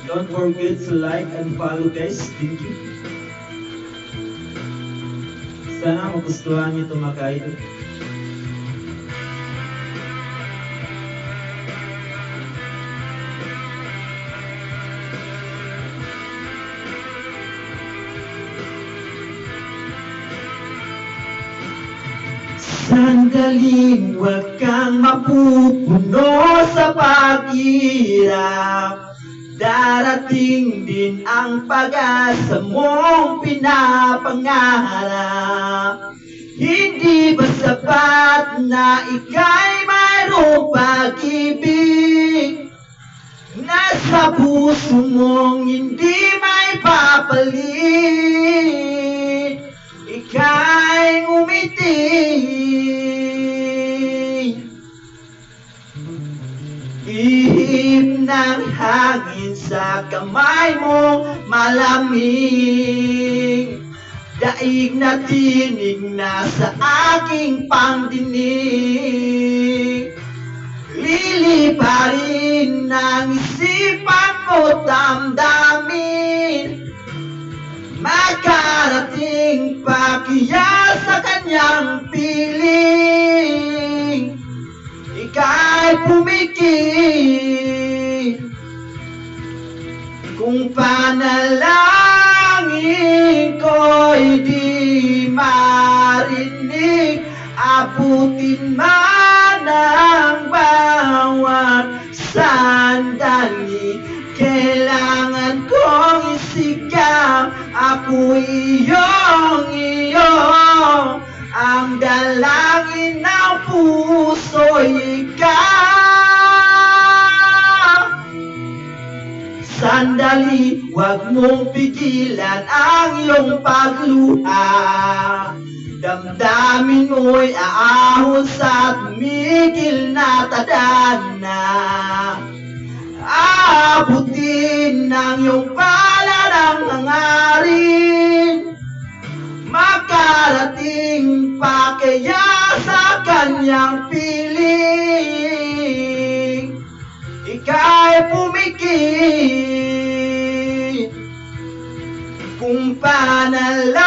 Don't forget to like and follow guys. Thank you. Sana magustuhan niyo ito mga ka-idol. Sandaling huwag kang mapupuno sa paghihirap. Darating din ang pag-asa mong pinapangarap. Hindi ba sapat na ika'y mayroong pag-ibig? Nasa puso mong hindi may papalit. Ika'y ngumiti. Ihip ng hangin sa kamay mo malamig. Daig na tinig na sa aking pangdinig. Liliparin ng isipan mo damdamin. Makarating pa kaya sa kanyang piling. Ika'y pumikit. Kung panalangin ko'y di marinig, abutin man ang bawat sandali. Kailangan kong isigaw, ako'y iyo. Ang dalangin ng puso'y ikaw. Sandali, huwag mong pigilan ang iyong pagluha. Damdamin mo'y aahon sa tumigil na tadhana. Aabutin ng iyong palad ang hangarin. Makarating pa kaya sa kanyang piling. Ika'y pumikit. Kung panalangin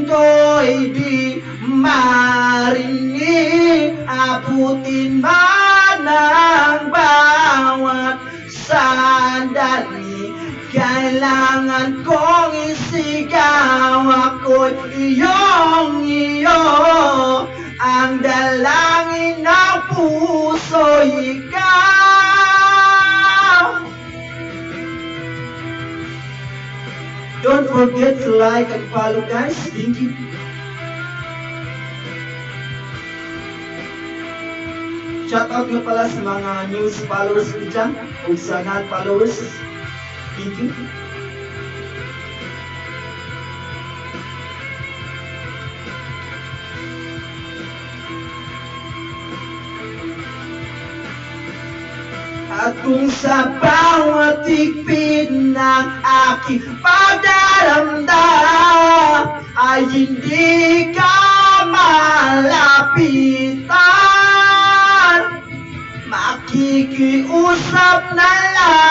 ko'y di marinig, abutin man ang bawat sandali. Kailangan kong isigaw, ako'y iyo. Ang dalangin ng puso'y ikaw. Don't forget to like and follow guys. Thank you. Shoutout nga pala sa mga news followers ko dyan o sa non-followers. Thank you. At kung sa bawat higpit ng aking pagdaramdam ay hindi ka malapitan, makikiusap na lang.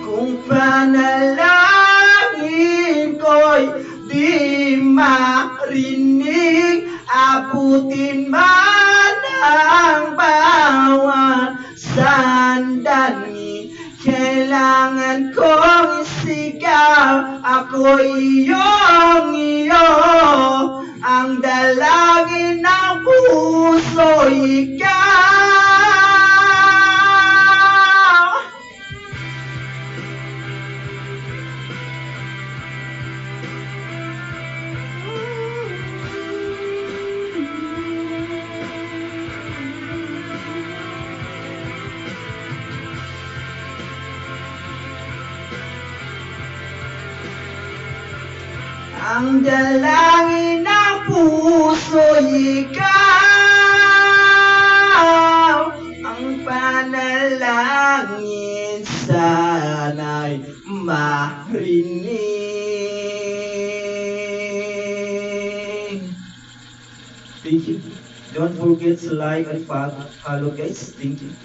Kung panalangin ko'y di marinig, abutin man ang bawat sandali. Kailangan kong isigaw, ako'y iyo. Ang dalangin ng puso'y ikaw. Ang dalangin ng puso'y ikaw. Ang panalangin sana'y marinig. Thank you. Don't forget to like and follow guys. Thank you.